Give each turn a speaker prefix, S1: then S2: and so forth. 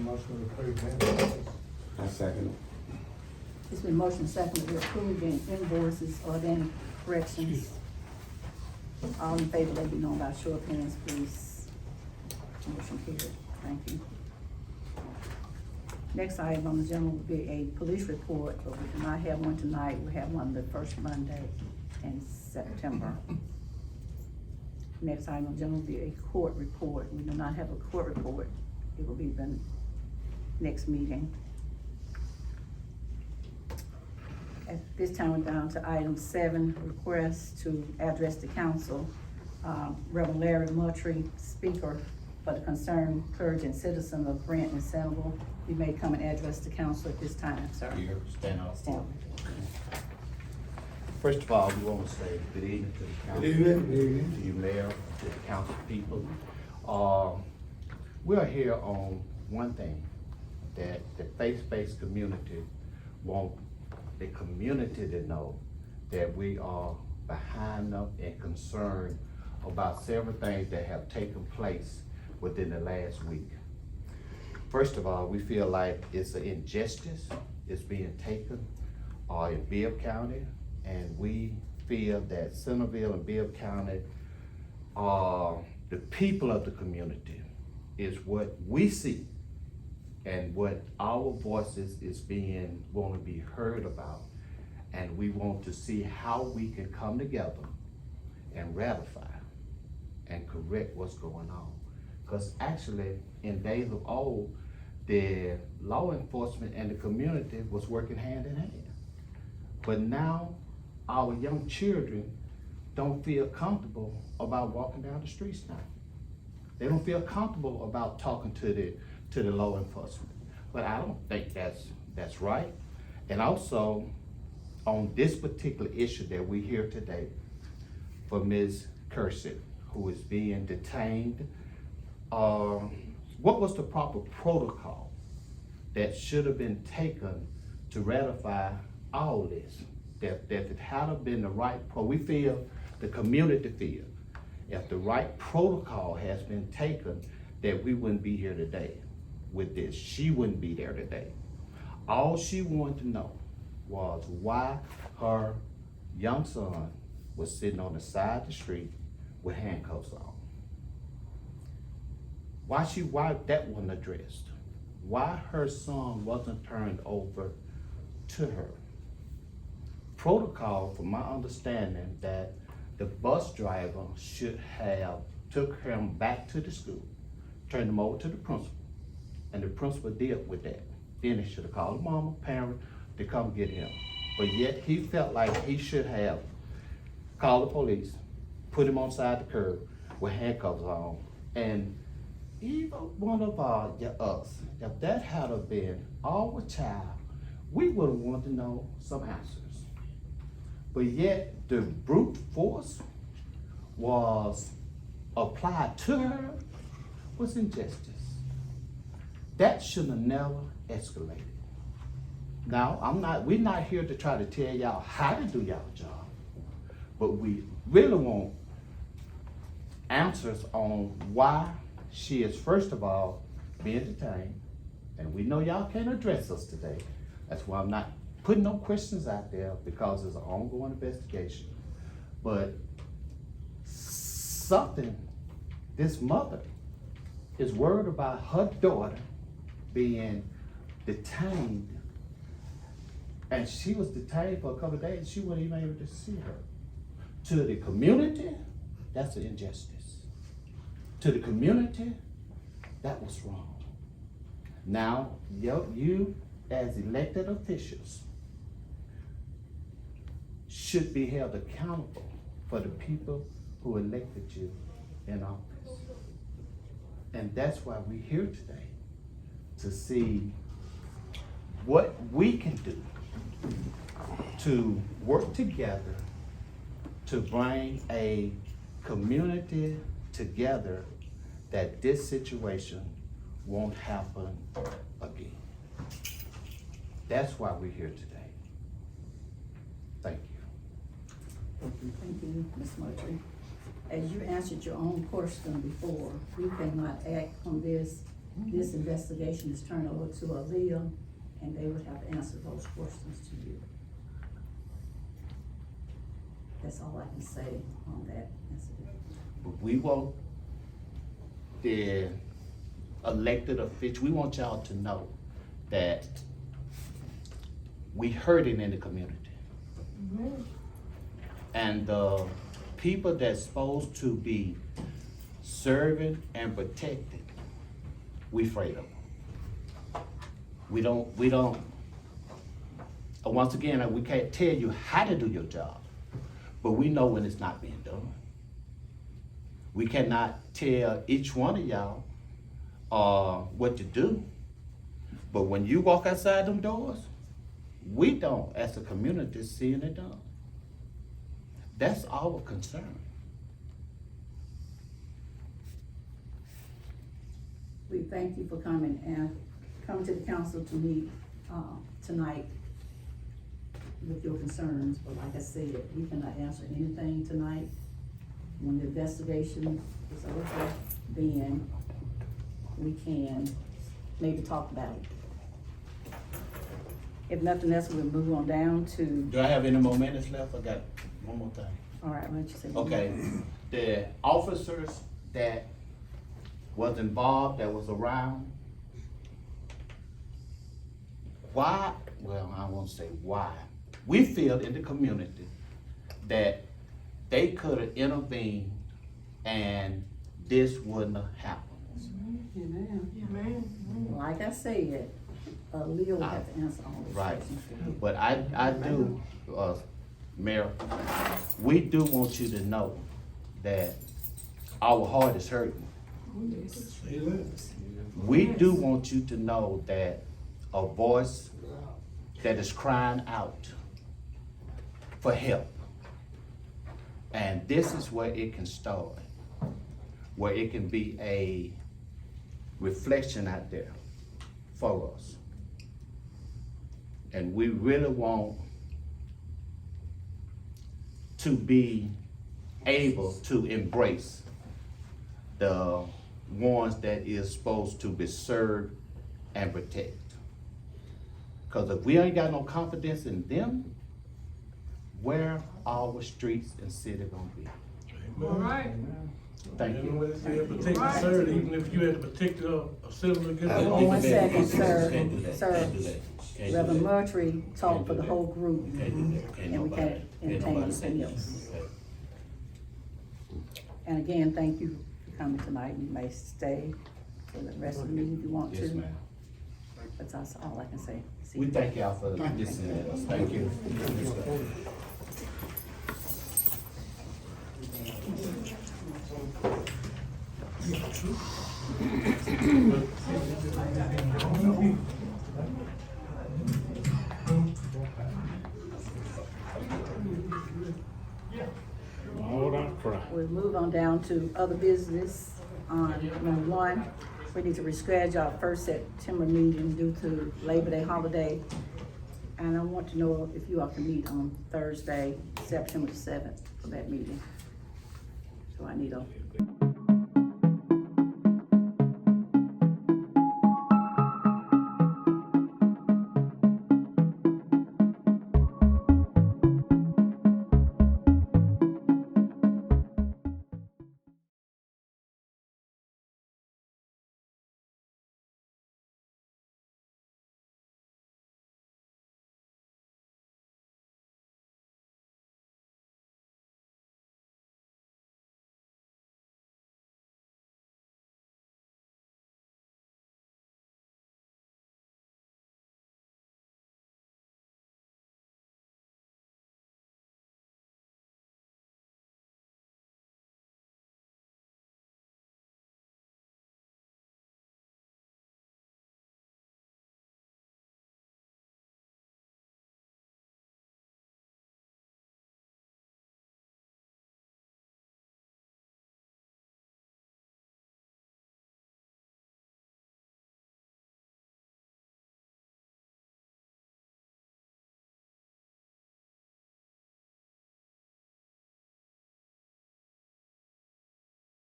S1: motion to approve invoices.
S2: I second
S3: It's been motion second to approve the invoices or any corrections. All in favor, let me know by show of hands, please. Motion carried. Thank you. Next item on the agenda will be a police report, but we do not have one tonight. We have one the first Monday in September. Next item on the agenda will be a court report. We do not have a court report. It will be the next meeting. At this time, we're down to item 7, request to address the council. Reverend Larry Moultrie, speaker for the concerned clergy and citizen of Brent and Centerville. You may come and address the council at this time, sir.
S4: Here, stand up.
S3: Stand.
S4: First of all, we want to say good evening to the council.
S1: Good evening.
S4: To you, Mayor, to the council people. We are here on one thing, that the faith-based community want the community to know that we are behind them and concerned about several things that have taken place within the last week. First of all, we feel like it's an injustice is being taken in Bibb County, and we feel that Centerville and Bibb County the people of the community is what we see and what our voices is being want to be heard about, and we want to see how we can come together and ratify and correct what's going on. Because actually, in days of old, the law enforcement and the community was working hand in hand. But now, our young children don't feel comfortable about walking down the streets now. They don't feel comfortable about talking to the law enforcement. But I don't think that's right. And also, on this particular issue that we hear today, for Ms. Kersey, who is being detained, what was the proper protocol that should have been taken to ratify all this? That it had have been the right we feel, the community feel, if the right protocol has been taken, that we wouldn't be here today with this. She wouldn't be there today. All she wanted to know was why her young son was sitting on the side of the street with handcuffs on. Why that wasn't addressed? Why her son wasn't turned over to her? Protocol, from my understanding, that the bus driver should have took him back to the school, turned him over to the principal, and the principal dealt with that. Then he should have called the mama, parent, to come get him. But yet he felt like he should have called the police, put him on side the curb with handcuffs on, and even one of us, if that had have been our child, we would have wanted to know some answers. But yet the brute force was applied to her was injustice. That should have never escalated. Now, we're not here to try to tell y'all how to do y'all job, but we really want answers on why she is, first of all, being detained, and we know y'all can't address us today. That's why I'm not putting no questions out there, because it's an ongoing investigation. But this mother is worried about her daughter being detained, and she was detained for a couple of days. She wasn't even able to see her. To the community, that's an injustice. To the community, that was wrong. Now, you as elected officials should be held accountable for the people who elected you in office. And that's why we're here today, to see what we can do to work together to bring a community together, that this situation won't happen again. That's why we're here today. Thank you.
S3: Thank you, Ms. Moultrie. As you answered your own question before, we cannot act on this this investigation is turned over to Aaliyah, and they would have to answer those questions to you. That's all I can say on that incident.
S4: We want the elected officials, we want y'all to know that we hurting in the community. And the people that's supposed to be serving and protected, we afraid of them. We don't, once again, we can't tell you how to do your job, but we know when it's not being done. We cannot tell each one of y'all what to do, but when you walk outside them doors, we don't, as a community, seeing it done. That's our concern.
S3: We thank you for coming to the council to meet, tonight with your concerns, but like I said, we cannot answer anything tonight. When the investigation is over, then we can maybe talk about it. If nothing else, we'll move on down to,
S4: Do I have any more minutes left? I got one more thing.
S3: all right, why don't you say?
S4: Okay, the officers that was involved, that was around, why, well, I won't say why. We feel in the community that they could have intervened and this wouldn't have happened.
S3: Like I said, Leo will have to answer all those
S4: Right,
S3: questions.
S4: but I do, Mayor, we do want you to know that our heart is hurting. We do want you to know that a voice that is crying out for help. And this is where it can start, where it can be a reflection out there for us. And we really want to be able to embrace the ones that is supposed to be served and protect. Because if we ain't got no confidence in them, where our streets and city gonna be?
S2: All right.
S4: Thank
S1: Even
S4: you.
S1: when it's being protected, sir, even if you had to protect a citizen against the
S3: Hold on
S1: law.
S3: one second, sir.
S4: Can't do that.
S3: Sir,
S4: Can't do that. Can't do
S3: Reverend
S4: that.
S3: Murtry talked for the
S4: do
S3: whole group,
S4: Can't do that. Can't
S3: and we
S4: nobody-
S3: can't
S4: can't
S3: entertain
S4: nobody say
S3: anything
S4: that.
S3: else.
S4: Okay.
S3: And again, thank you for coming tonight. You may stay for the rest of the meeting if you want to.
S4: Yes, ma'am.
S3: But that's all I can say. See
S4: We
S3: you.
S4: thank y'all for listening to us. Thank you.
S1: Hold on, cry.
S3: We'll move on down to other business. On number one, we need to reschedule our first September meeting due to Labor Day holiday. And I want to know if you all can meet on Thursday, September the 7th for that meeting. So I need a